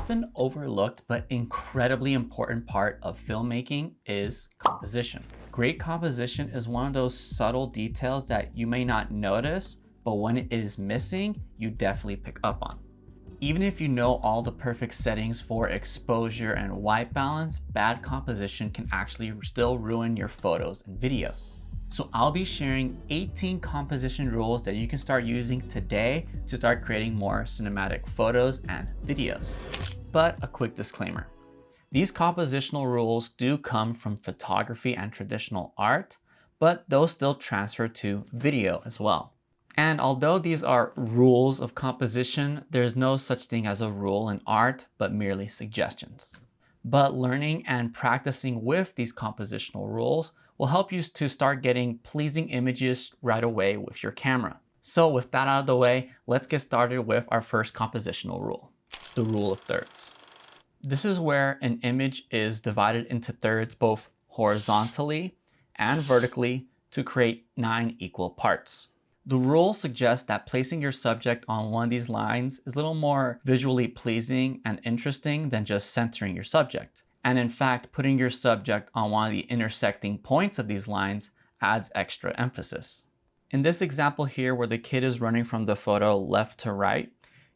often overlooked but incredibly important part of filmmaking is composition. Great composition is one of those subtle details that you may not notice, but when it is missing, you definitely pick up on. Even if you know all the perfect settings for exposure and white balance, bad composition can actually still ruin your photos and videos. So I'll be sharing 18 composition rules that you can start using today to start creating more cinematic photos and videos. But a quick disclaimer. These compositional rules do come from photography and traditional art, but those still transfer to video as well. And although these are rules of composition, there's no such thing as a rule in art, but merely suggestions. But learning and practicing with these compositional rules will help you to start getting pleasing images right away with your camera. So with that out of the way, let's get started with our first compositional rule, the rule of thirds. This is where an image is divided into thirds both horizontally and vertically to create 9 equal parts. The rule suggests that placing your subject on one of these lines is a little more visually pleasing and interesting than just centering your subject. And in fact, putting your subject on one of the intersecting points of these lines adds extra emphasis. In this example here where the kid is running from the photo left to right,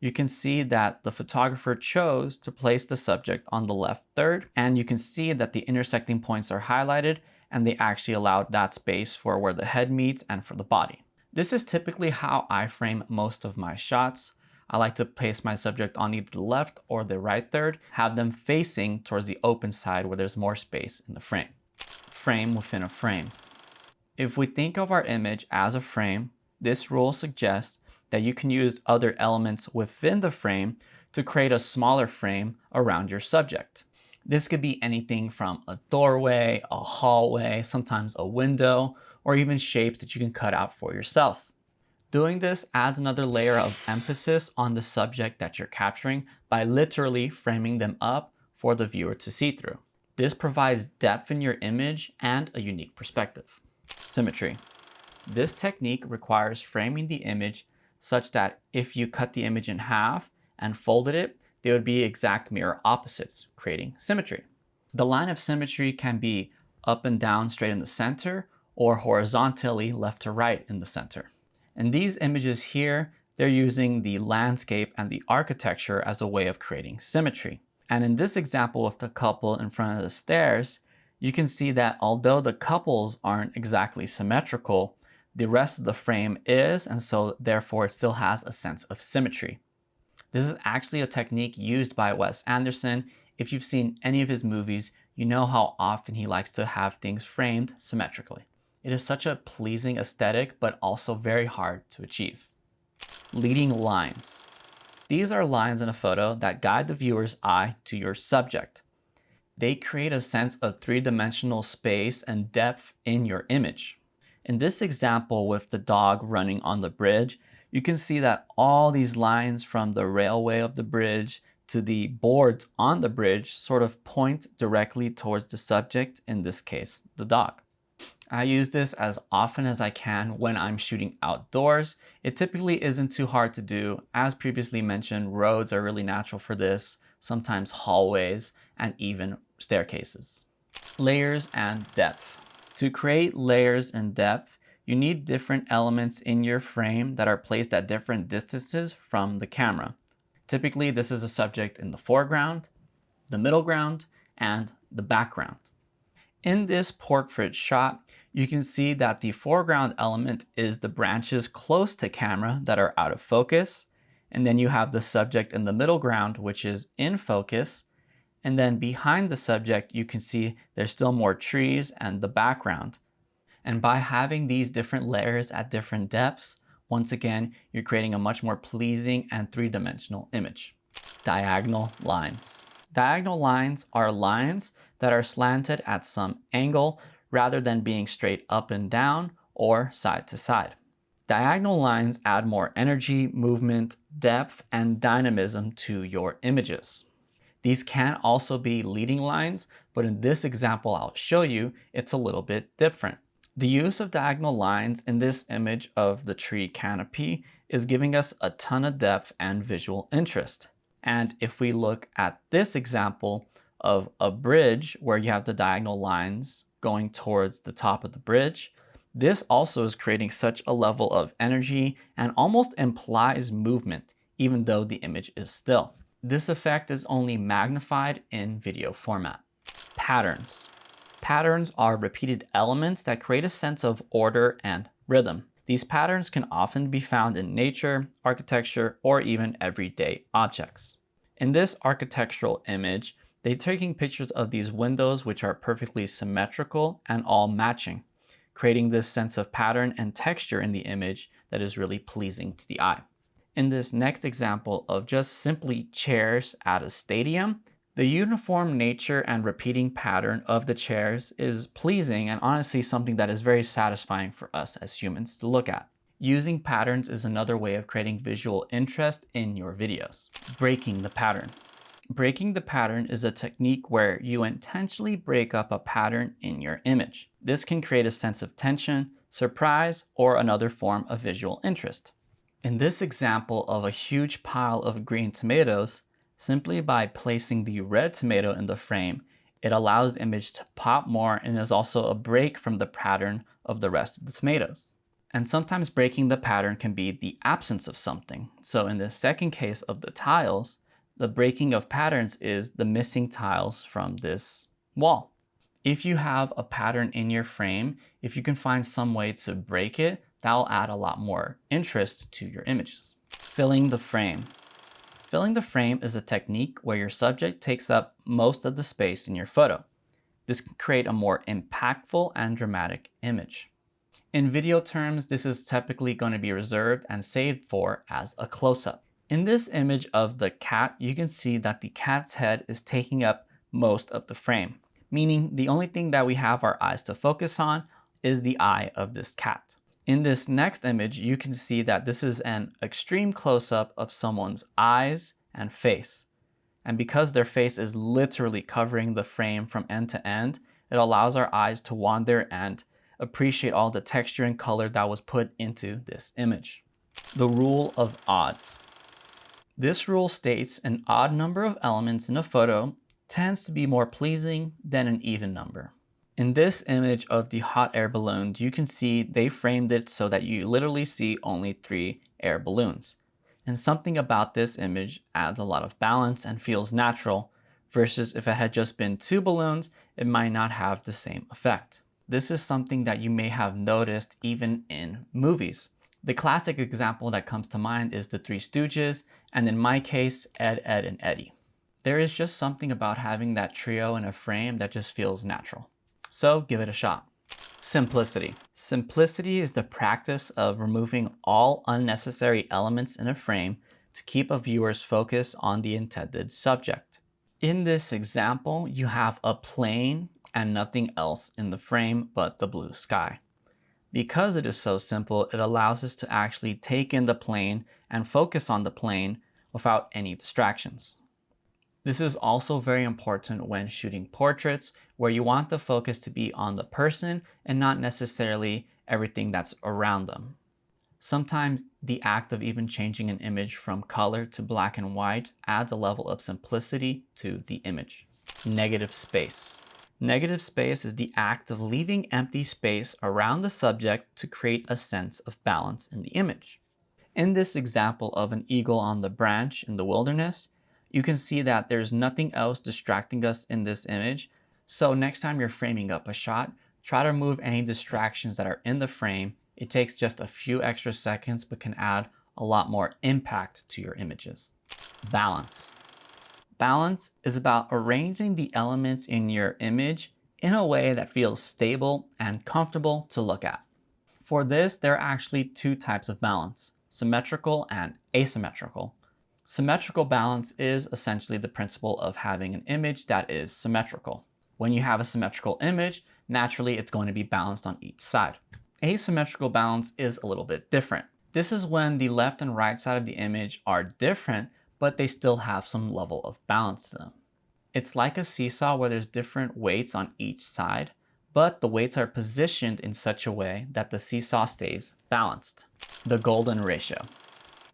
you can see that the photographer chose to place the subject on the left third, and you can see that the intersecting points are highlighted and they actually allowed that space for where the head meets and for the body. This is typically how I frame most of my shots. I like to place my subject on either the left or the right third, have them facing towards the open side where there's more space in the frame. Frame within a frame. If we think of our image as a frame, this rule suggests that you can use other elements within the frame to create a smaller frame around your subject. This could be anything from a doorway, a hallway, sometimes a window, or even shapes that you can cut out for yourself. Doing this adds another layer of emphasis on the subject that you're capturing by literally framing them up for the viewer to see through. This provides depth in your image and a unique perspective. Symmetry. This technique requires framing the image such that if you cut the image in half and folded it, they would be exact mirror opposites, creating symmetry. The line of symmetry can be up and down straight in the center or horizontally left to right in the center. In these images here, they're using the landscape and the architecture as a way of creating symmetry. And in this example with the couple in front of the stairs, you can see that although the couples aren't exactly symmetrical, the rest of the frame is, and so therefore it still has a sense of symmetry. This is actually a technique used by Wes Anderson. If you've seen any of his movies, you know how often he likes to have things framed symmetrically. It is such a pleasing aesthetic, but also very hard to achieve. Leading lines. These are lines in a photo that guide the viewer's eye to your subject. They create a sense of three-dimensional space and depth in your image. In this example with the dog running on the bridge, you can see that all these lines from the railway of the bridge to the boards on the bridge sort of point directly towards the subject, in this case, the dog. I use this as often as I can when I'm shooting outdoors. It typically isn't too hard to do. As previously mentioned, roads are really natural for this, sometimes hallways, and even staircases. Layers and depth. To create layers and depth, you need different elements in your frame that are placed at different distances from the camera. Typically, this is a subject in the foreground, the middle ground, and the background. In this portrait shot, you can see that the foreground element is the branches close to camera that are out of focus. And then you have the subject in the middle ground, which is in focus. And then behind the subject, you can see there's still more trees and the background. And by having these different layers at different depths, once again, you're creating a much more pleasing and three-dimensional image. Diagonal lines. Diagonal lines are lines that are slanted at some angle rather than being straight up and down or side to side. Diagonal lines add more energy, movement, depth, and dynamism to your images. These can also be leading lines, but in this example I'll show you, it's a little bit different. The use of diagonal lines in this image of the tree canopy is giving us a ton of depth and visual interest. And if we look at this example of a bridge where you have the diagonal lines going towards the top of the bridge, this also is creating such a level of energy and almost implies movement, even though the image is still. This effect is only magnified in video format. Patterns. Patterns are repeated elements that create a sense of order and rhythm. These patterns can often be found in nature, architecture, or even everyday objects. In this architectural image, they're taking pictures of these windows which are perfectly symmetrical and all matching, creating this sense of pattern and texture in the image that is really pleasing to the eye. In this next example of just simply chairs at a stadium, the uniform nature and repeating pattern of the chairs is pleasing and honestly something that is very satisfying for us as humans to look at. Using patterns is another way of creating visual interest in your videos. Breaking the pattern. Breaking the pattern is a technique where you intentionally break up a pattern in your image. This can create a sense of tension, surprise, or another form of visual interest. In this example of a huge pile of green tomatoes, simply by placing the red tomato in the frame, it allows the image to pop more and is also a break from the pattern of the rest of the tomatoes. And sometimes breaking the pattern can be the absence of something. So in the second case of the tiles, the breaking of patterns is the missing tiles from this wall. If you have a pattern in your frame, if you can find some way to break it, that will add a lot more interest to your images. Filling the frame. Filling the frame is a technique where your subject takes up most of the space in your photo. This can create a more impactful and dramatic image. In video terms, this is typically going to be reserved and saved for as a close-up. In this image of the cat, you can see that the cat's head is taking up most of the frame, meaning the only thing that we have our eyes to focus on is the eye of this cat. In this next image, you can see that this is an extreme close-up of someone's eyes and face. And because their face is literally covering the frame from end to end, it allows our eyes to wander and appreciate all the texture and color that was put into this image. The rule of odds. This rule states an odd number of elements in a photo tends to be more pleasing than an even number. In this image of the hot air balloons, you can see they framed it so that you literally see only 3 air balloons. And something about this image adds a lot of balance and feels natural, versus if it had just been 2 balloons, it might not have the same effect. This is something that you may have noticed even in movies. The classic example that comes to mind is the Three Stooges, and in my case, Ed, Edd, and Eddy. There is just something about having that trio in a frame that just feels natural. So give it a shot. Simplicity. Simplicity is the practice of removing all unnecessary elements in a frame to keep a viewer's focus on the intended subject. In this example, you have a plane and nothing else in the frame but the blue sky. Because it is so simple, it allows us to actually take in the plane and focus on the plane without any distractions. This is also very important when shooting portraits, where you want the focus to be on the person and not necessarily everything that's around them. Sometimes the act of even changing an image from color to black and white adds a level of simplicity to the image. Negative space. Negative space is the act of leaving empty space around the subject to create a sense of balance in the image. In this example of an eagle on the branch in the wilderness, you can see that there's nothing else distracting us in this image. So next time you're framing up a shot, try to remove any distractions that are in the frame. It takes just a few extra seconds, but can add a lot more impact to your images. Balance. Balance is about arranging the elements in your image in a way that feels stable and comfortable to look at. For this, there are actually 2 types of balance: symmetrical and asymmetrical. Symmetrical balance is essentially the principle of having an image that is symmetrical. When you have a symmetrical image, naturally it's going to be balanced on each side. Asymmetrical balance is a little bit different. This is when the left and right side of the image are different, but they still have some level of balance to them. It's like a seesaw where there's different weights on each side, but the weights are positioned in such a way that the seesaw stays balanced. The golden ratio.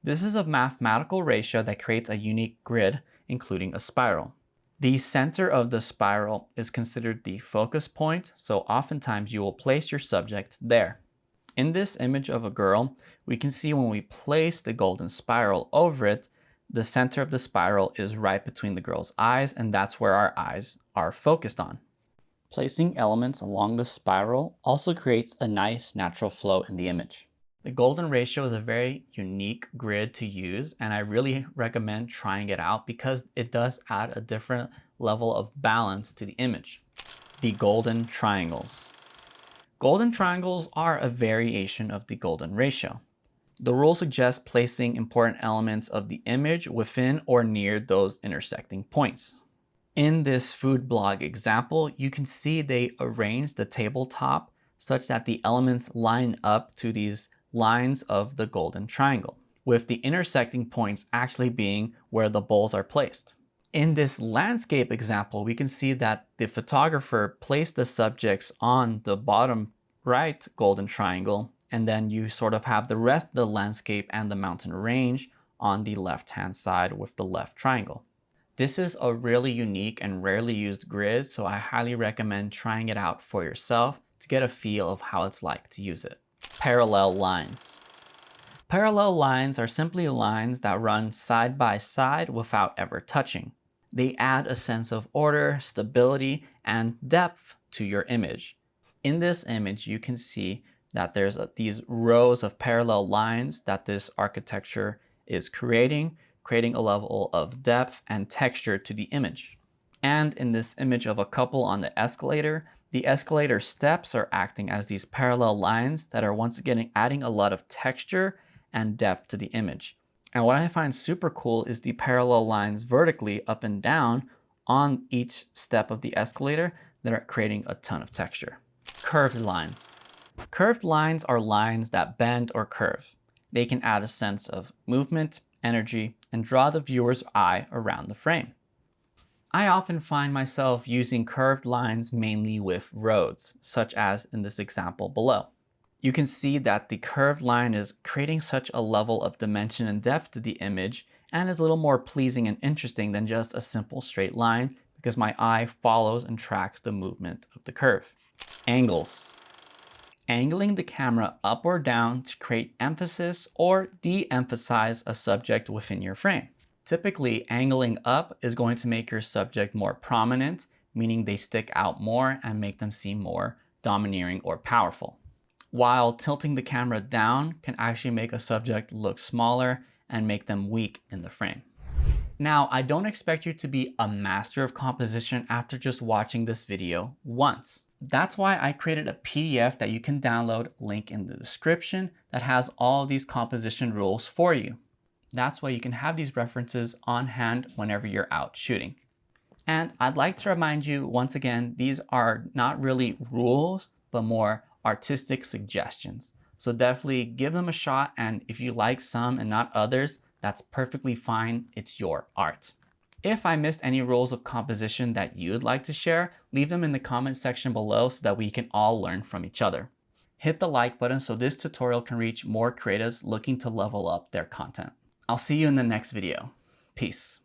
This is a mathematical ratio that creates a unique grid, including a spiral. The center of the spiral is considered the focus point, so oftentimes you will place your subject there. In this image of a girl, we can see when we place the golden spiral over it, the center of the spiral is right between the girl's eyes, and that's where our eyes are focused on. Placing elements along the spiral also creates a nice natural flow in the image. The golden ratio is a very unique grid to use, and I really recommend trying it out because it does add a different level of balance to the image. The golden triangles. Golden triangles are a variation of the golden ratio. The rule suggests placing important elements of the image within or near those intersecting points. In this food blog example, you can see they arranged the tabletop such that the elements line up to these lines of the golden triangle, with the intersecting points actually being where the bowls are placed. In this landscape example, we can see that the photographer placed the subjects on the bottom right golden triangle, and then you sort of have the rest of the landscape and the mountain range on the left-hand side with the left triangle. This is a really unique and rarely used grid, so I highly recommend trying it out for yourself to get a feel of how it's like to use it. Parallel lines. Parallel lines are simply lines that run side by side without ever touching. They add a sense of order, stability, and depth to your image. In this image, you can see that there's these rows of parallel lines that this architecture is creating a level of depth and texture to the image. And in this image of a couple on the escalator steps are acting as these parallel lines that are once again adding a lot of texture and depth to the image. And what I find super cool is the parallel lines vertically up and down on each step of the escalator that are creating a ton of texture. Curved lines. Curved lines are lines that bend or curve. They can add a sense of movement, energy, and draw the viewer's eye around the frame. I often find myself using curved lines mainly with roads, such as in this example below. You can see that the curved line is creating such a level of dimension and depth to the image and is a little more pleasing and interesting than just a simple straight line because my eye follows and tracks the movement of the curve. Angles. Angling the camera up or down to create emphasis or de-emphasize a subject within your frame. Typically, angling up is going to make your subject more prominent, meaning they stick out more and make them seem more domineering or powerful. While tilting the camera down can actually make a subject look smaller and make them weak in the frame. Now, I don't expect you to be a master of composition after just watching this video once. That's why I created a PDF that you can download, link in the description, that has all of these composition rules for you. That's why you can have these references on hand whenever you're out shooting. And I'd like to remind you once again, these are not really rules, but more artistic suggestions. So definitely give them a shot, and if you like some and not others, that's perfectly fine. It's your art. If I missed any rules of composition that you'd like to share, leave them in the comment section below so that we can all learn from each other. Hit the like button so this tutorial can reach more creatives looking to level up their content. I'll see you in the next video. Peace.